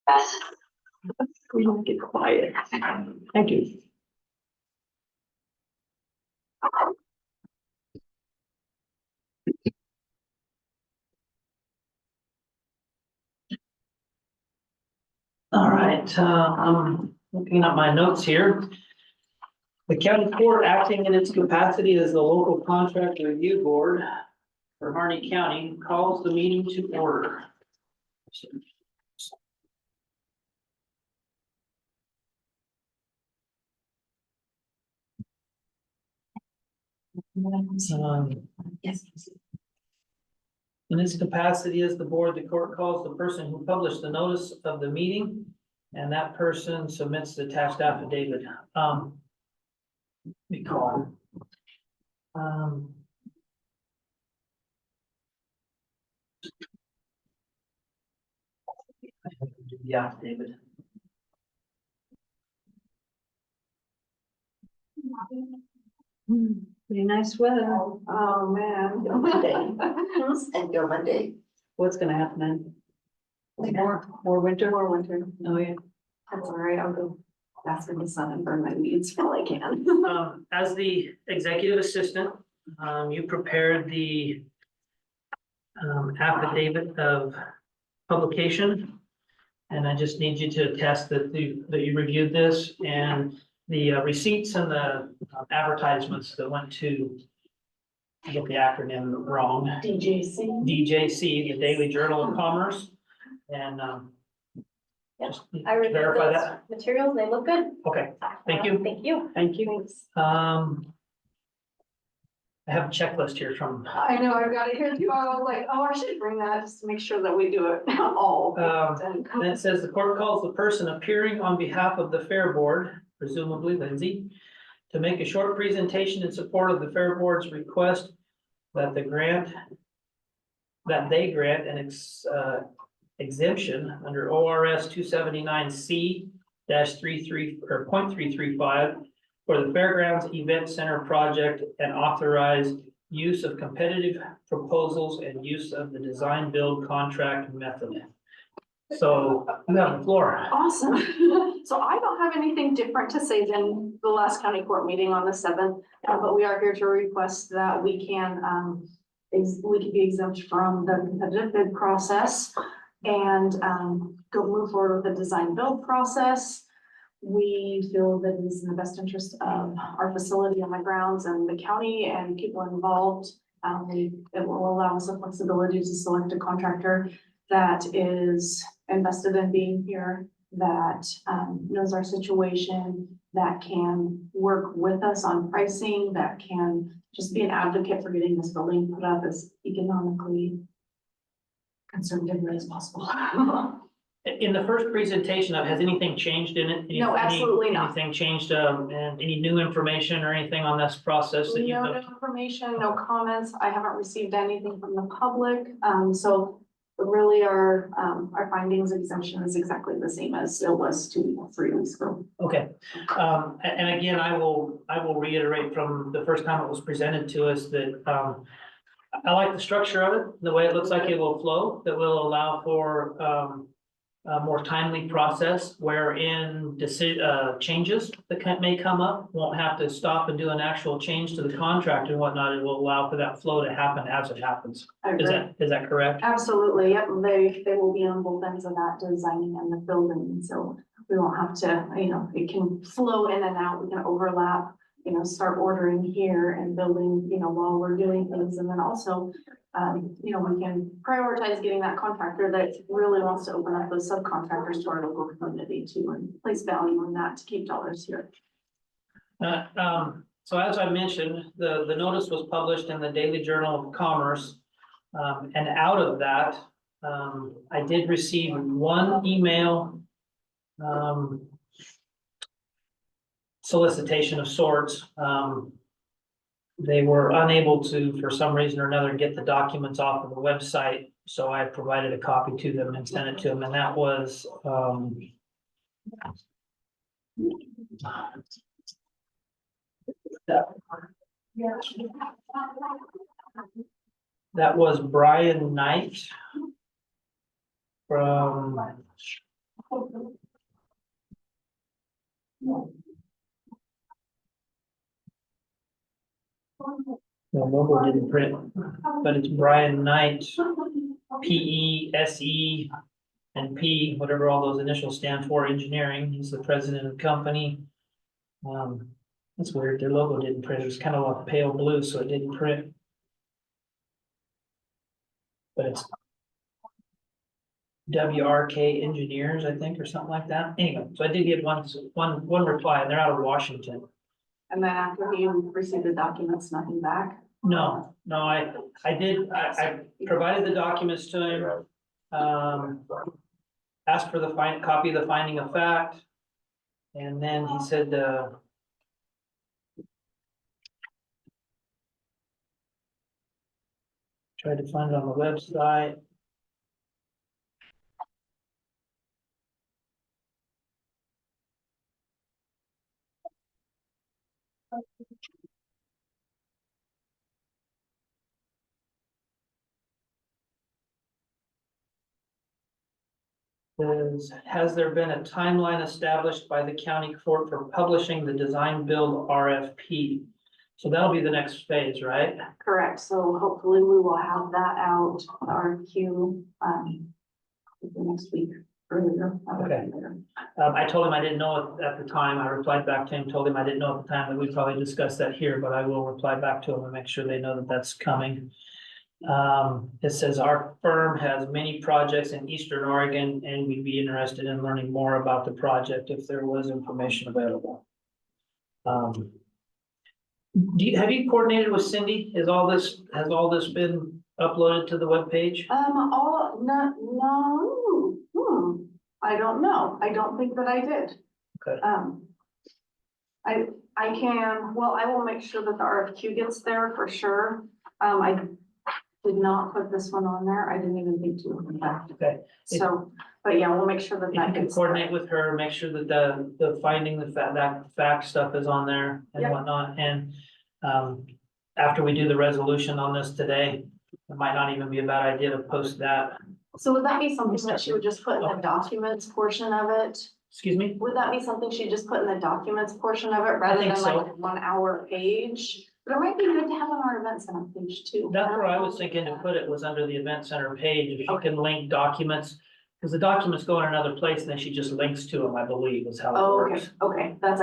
Yes. We don't get quiet. Thank you. All right, I'm looking at my notes here. The county court, acting in its capacity as the local contract review board for Harney County, calls the meeting to order. Yes. In its capacity as the board, the court calls the person who published the notice of the meeting, and that person submits the attached affidavit. We call. I have to do the affidavit. Pretty nice weather. Oh, man. And your Monday. What's gonna happen then? More winter. More winter. Oh, yeah. That's all right. I'll go bask in the sun and burn my weeds while I can. As the executive assistant, you prepared the affidavit of publication. And I just need you to attest that you reviewed this and the receipts and the advertisements that went to, I get the acronym wrong, DJC. DJC, the Daily Journal of Commerce. And Yep, just I reviewed verify those that. materials, they look good. Okay, thank you. Thank you. Thank you. Thanks. I have a checklist here from, I know, I've got it here too. I was like, oh, I should bring that just to make sure that we do it all. and it says the court calls the person appearing on behalf of the Fair Board, presumably Lindsay, to make a short presentation in support of the Fair Board's request that they grant an exemption under ORS 279C -33 or .335 for the Fairgrounds Event Center project and authorize use of competitive proposals and use of the design build contract method. So you have the floor. Awesome. So I don't have anything different to say than the last county court meeting on the 7th, but we are here to request that we can be exempt from the competitive bid process and go move forward with the design build process. We feel that it is in the best interest of our facility on the grounds and the county and people involved. It will allow us the flexibility to select a contractor that is invested in being here, that knows our situation, that can work with us on pricing, that can just be an advocate for getting this building put up as economically conservatively as possible. In the first presentation, has anything changed in it? No, absolutely not. Anything changed, and any new information or anything on this process that No you've? new information, no comments. I haven't received anything from the public. So really our findings exemption is exactly the same as it was 3 weeks ago. Okay, and again, I will reiterate from the first time it was presented to us that, I like the structure of it, the way it looks like it will flow, that will allow for, a more timely process wherein changes that may come up, won't have to stop and do an actual change to the contract and whatnot. It will allow for that flow to happen as it happens. I agree. Is that correct? Absolutely, yep, they will be on both ends of that, designing and the building, so we won't have to, it can flow in and out, we can overlap, start ordering here and building, while we're doing things, and then also, we can prioritize getting that contractor that really wants to open up those subcontractors to our local community too, and place value in that to keep dollars here. So as I mentioned, the notice was published in the Daily Journal of Commerce. And out of that, I did receive one email solicitation of sorts. They were unable to, for some reason or another, get the documents off of the website. So I provided a copy to them and sent it to them, and that was that was Brian Knight from The logo didn't print, but it's Brian Knight, PESE and P, whatever all those initials stand for, engineering. He's the president of the company. That's weird. Their logo didn't print. It was kind of like pale blue, so it didn't print. But it's WRK Engineers, I think, or something like that. Anyway, so I did get one reply, and they're out of Washington. And then after he received the documents, nothing back. No, I provided the documents to him. Asked for the copy of the finding of fact. And then he said, tried to find it on the website. Says, has there been a timeline established by the county court for publishing the design build RFP? So that'll be the next phase, right? Correct, so hopefully we will have that out, RFQ, the next week earlier. Okay. I told him I didn't know it at the time. I replied back to him, told him I didn't know at the time that we'd probably discuss that here, but I will reply back to him and make sure they know that that's coming. It says our firm has many projects in Eastern Oregon and we'd be interested in learning more about the project if there was information available. Have you coordinated with Cindy? Has all this been uploaded to the webpage? I don't know. I don't think that I did. Okay. I can, well, I will make sure that the RFQ gets there for sure. I did not put this one on there. I didn't even think to, in fact. Okay. So, but yeah, we'll make sure that If you that can gets. coordinate with her, make sure that the finding, that fact stuff is on there and Yep. whatnot, and, after we do the resolution on this today, it might not even be a bad idea to post that. So would that be something that she would just put in the documents portion of it? Excuse me? Would that be something she just put in the documents portion of it rather think than so. like 1 hour page? But it might be good to have on our event center page too. That's where I was thinking to put it, was under the event center page, if you can link documents. Because the documents go in another place and then she just links to them, I believe, is how it Oh, okay, works. okay, that's,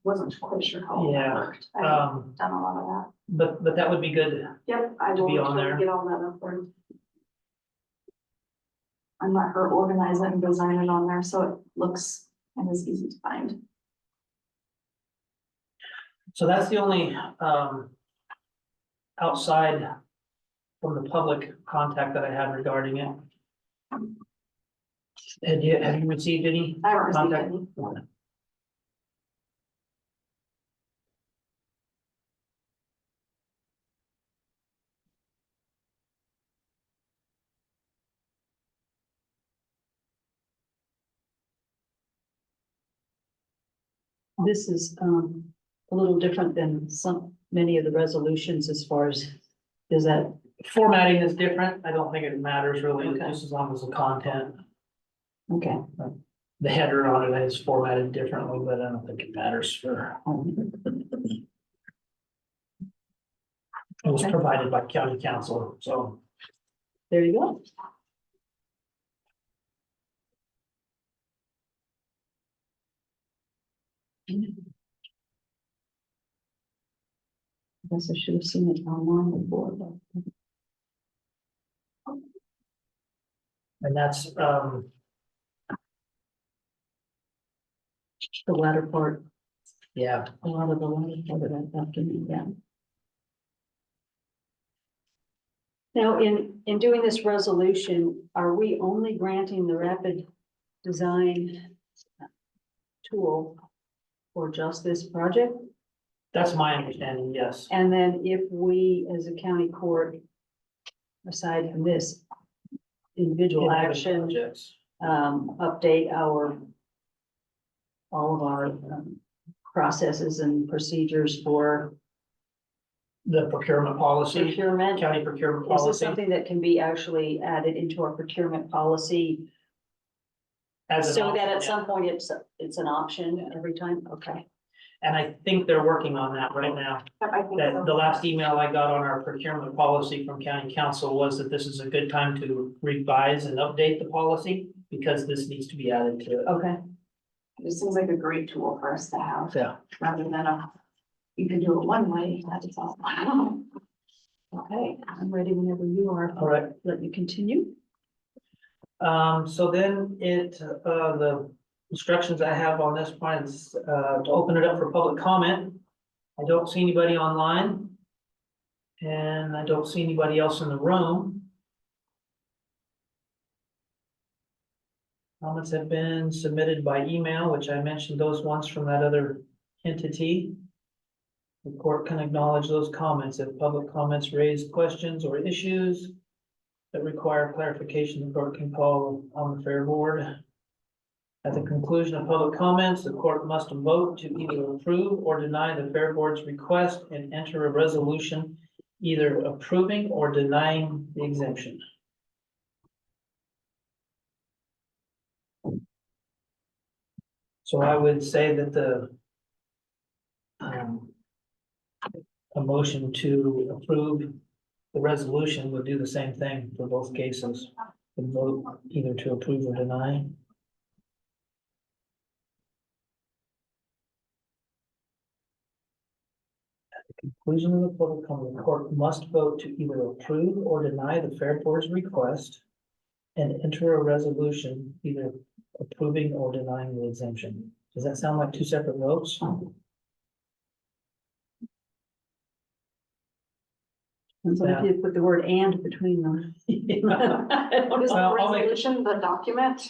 wasn't quite sure how that Yeah, worked. I haven't done a lot of that. But that would be good. Yep, I To will be make on sure there. to get all that up there. And let her organize it and design it on there so it looks and is easy to find. So that's the only, outside from the public contact that I had regarding it. Have you received any I haven't received contact? any. This is a little different than many of the resolutions as far as, is that, Formatting is different. I don't think it matters really, Okay. just as long as the content, okay. the header on it is formatted differently, but I don't think it matters for. It was Okay. provided by county council, so. There you go. I guess I should have seen it online before, but. And that's, The latter part, yeah, a lot of the latter part of that document, yeah. Now, in doing this resolution, are we only granting the rapid design tool for just this project? that's my understanding, yes. And then if we, as a county court, aside from this individual action, Projects. update all of our processes and procedures for The procurement policy, procurement. county procurement Is this policy. something that can be actually added into our procurement policy As an So option, that at yeah. some point it's an option every time, okay. And I think they're working on that right now. Yep, I think That so. the last email I got on our procurement policy from county council was that this is a good time to revise and update the policy because this needs to be added to it. Okay, It seems like a great tool for us to have, Yeah. rather than you can do it one way, that's all. okay, I'm ready whenever you are. All right. Let me continue. So then the instructions I have on this point is, to open it up for public comment. I don't see anybody online. And I don't see anybody else in the room. Comments have been submitted by email, which I mentioned those ones from that other entity. The court can acknowledge those comments. If public comments raise questions or issues that require clarification, the court can call on the fair board. At the conclusion of public comments, the court must vote to either approve or deny the fair board's request and enter a resolution either approving or denying the exemption. So I would say that a motion to approve the resolution would do the same thing for both cases. And vote either to approve or deny. At the conclusion of the public comment, the court must vote to either approve or deny the fair board's request and enter a resolution either approving or denying the exemption. Does that sound like two separate votes? And so if you put the word "and" between them. I don't Is know. the Well, I'll make- resolution the document?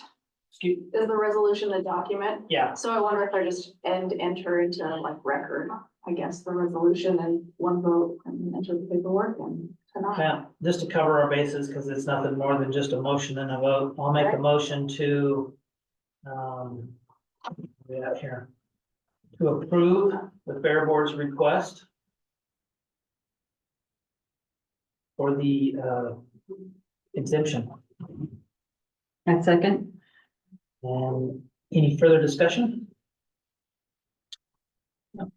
Excuse, Is the resolution the document? yeah, So I wonder if I just enter into like record, I guess, the resolution and one vote and enter the paperwork and tonight. yeah, just to cover our bases, because it's nothing more than just a motion and a vote, I'll make a Right. motion to, we have here, to approve the fair board's request for the, exemption. And second, And any further discussion? No.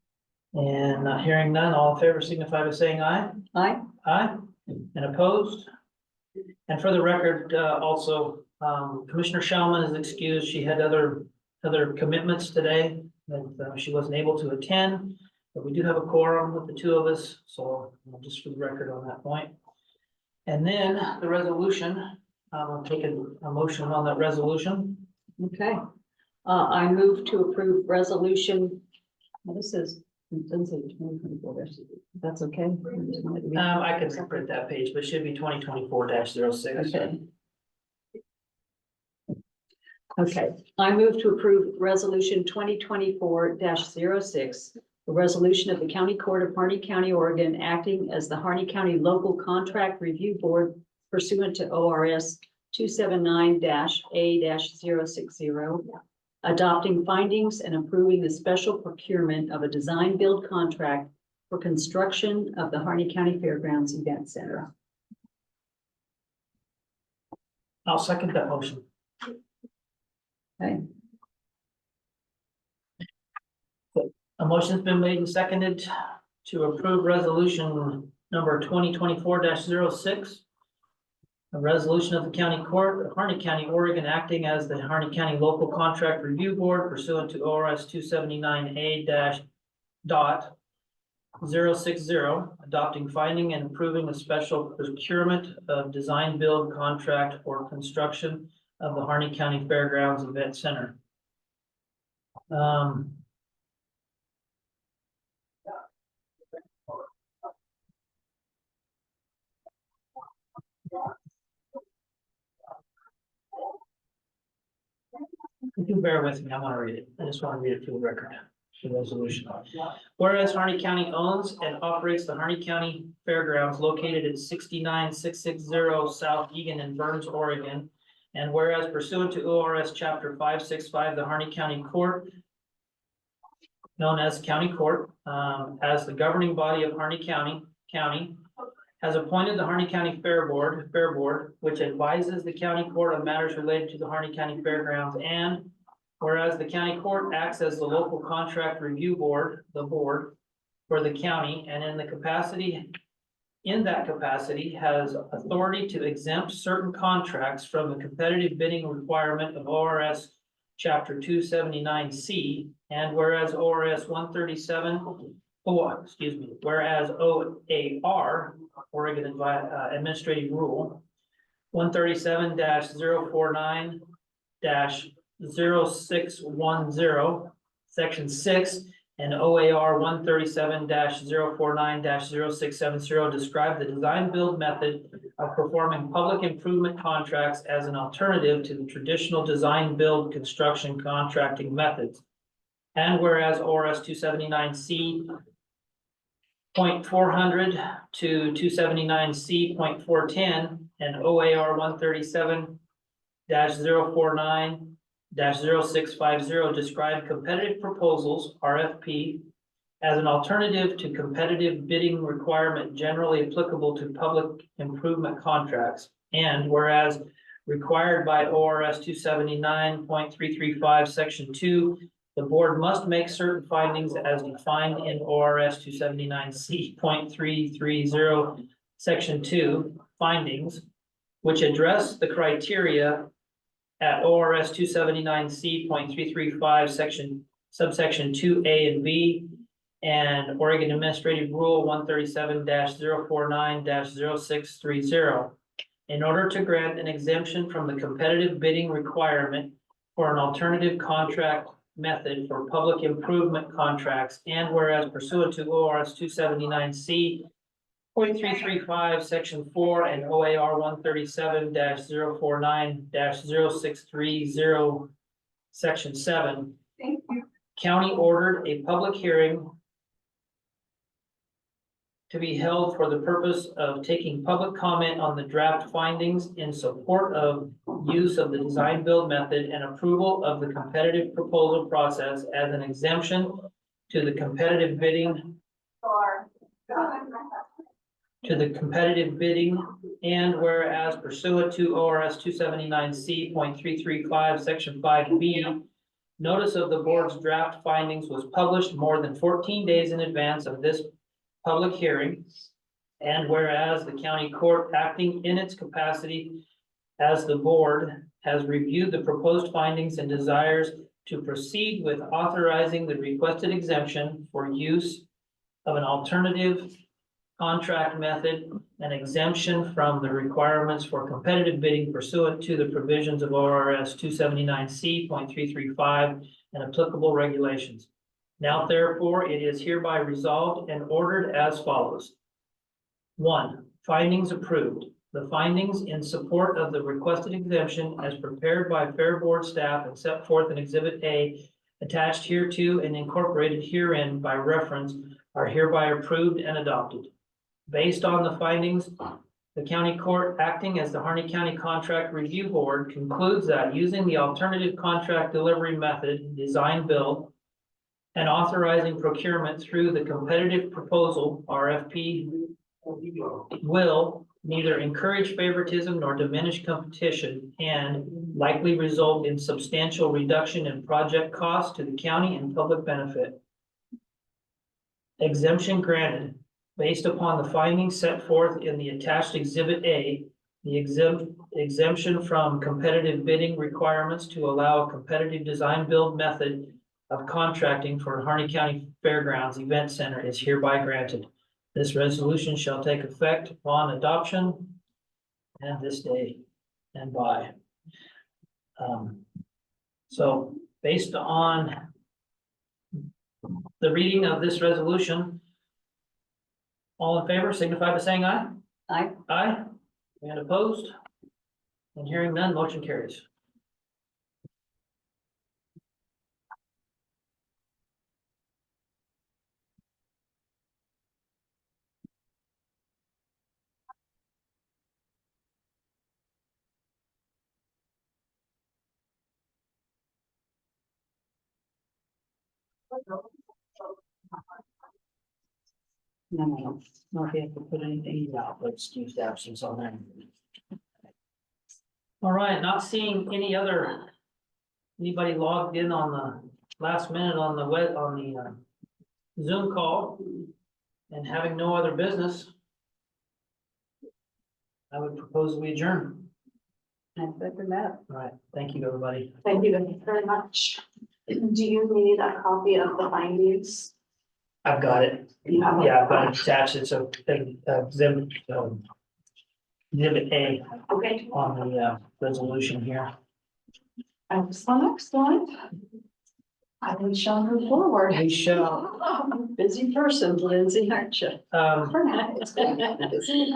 And not hearing none, all in favor signify by saying aye. aye, Aye, and opposed? And for the record, also, Commissioner Schellman is excused. She had other commitments today that she wasn't able to attend. But we do have a quorum with the two of us, so just for the record on that point. And then the resolution, I'll take a motion on that resolution. okay. I move to approve resolution, well, this is, it doesn't say 2024, that's okay. I just wanted to be- I can print that page, but it should be 2024-06. Okay. Okay, I move to approve resolution 2024-06, a resolution of the County Court of Harney County, Oregon, acting as the Harney County Local Contract Review Board pursuant to ORS 279-A-060, adopting findings and approving the special procurement of a design build contract for construction of the Harney County Fairgrounds Event Center. I'll second that motion. Okay, A motion's been made and seconded to approve resolution number 2024-06. A resolution of the county court of Harney County, Oregon, acting as the Harney County Local Contract Review Board pursuant to ORS 279A-060, adopting finding and approving a special procurement of design build contract for construction of the Harney County Fairgrounds Event Center. If you bear with me, I want to read it. I just want to read it for the record, the resolution. Whereas Harney County owns and operates the Harney County Fairgrounds located at 69660 South Egan in Burns, Oregon. And whereas pursuant to ORS Chapter 565, the Harney County Court, known as County Court, as the governing body of Harney County, has appointed the Harney County Fair Board, which advises the county court on matters related to the Harney County Fairgrounds, and whereas the county court acts as the local contract review board, the board for the county, and in that capacity has authority to exempt certain contracts from the competitive bidding requirement of ORS Chapter 279C, and whereas ORS 137, whereas OAR, Oregon Administrative Rule 137-049-0610, Section 6, and OAR 137-049-0670 describe the design build method of performing public improvement contracts as an alternative to the traditional design build construction contracting methods. And whereas ORS 279C .400 to 279C.410 and OAR 137-049-0650 describe competitive proposals, RFP, as an alternative to competitive bidding requirement generally applicable to public improvement contracts. And whereas required by ORS 279.335, Section 2, the board must make certain findings as defined in ORS 279C.330, Section 2, findings, which address the criteria at ORS 279C.335, subsection 2A and B, and Oregon Administrative Rule 137-049-0630. In order to grant an exemption from the competitive bidding requirement for an alternative contract method for public improvement contracts, and whereas pursuant to ORS 279C.335, Section 4, and OAR 137-049-0630, Section 7, county ordered a public hearing to be held for the purpose of taking public comment on the draft findings in support of use of the design build method and approval of the competitive proposal process as an exemption to the competitive bidding and whereas pursuant to ORS 279C.335, Section 5B, notice of the board's draft findings was published more than 14 days in advance of this public hearing, and whereas the county court acting in its capacity as the board has reviewed the proposed findings and desires to proceed with authorizing the requested exemption for use of an alternative contract method, an exemption from the requirements for competitive bidding pursuant to the provisions of ORS 279C.335 and applicable regulations. Now therefore, it is hereby resolved and ordered as follows. 1. Findings approved. The findings in support of the requested exemption as prepared by Fair Board staff and set forth in Exhibit A attached hereto and incorporated herein by reference are hereby approved and adopted. Based on the findings, the county court acting as the Harney County Contract Review Board concludes that using the alternative contract delivery method, design build, and authorizing procurement through the competitive proposal, RFP, will neither encourage favoritism nor diminish competition and likely result in substantial reduction in project costs to the county and public benefit. Exemption granted. Based upon the findings set forth in the attached Exhibit A, the exemption from competitive bidding requirements to allow a competitive design build method of contracting for Harney County Fairgrounds Event Center is hereby granted. This resolution shall take effect upon adoption and this day and by. So based on the reading of this resolution, all in favor signify by saying aye. Aye. Aye. And opposed? And hearing none, motion carries. No, not if you have to put anything. No, excused absence on that. All right, not seeing anybody logged in on the last minute on the web, on the Zoom call, and having no other business, I would propose we adjourn. I second that. All right, thank you, everybody. Thank you very much. Do you need a copy of the findings? I've got it. You have it? Yeah, I've got it attached. It's a exhibit A Okay, on the resolution here. excellent. I shall move forward. We shall, Busy person, Lindsay, aren't you? For now, it's been busy.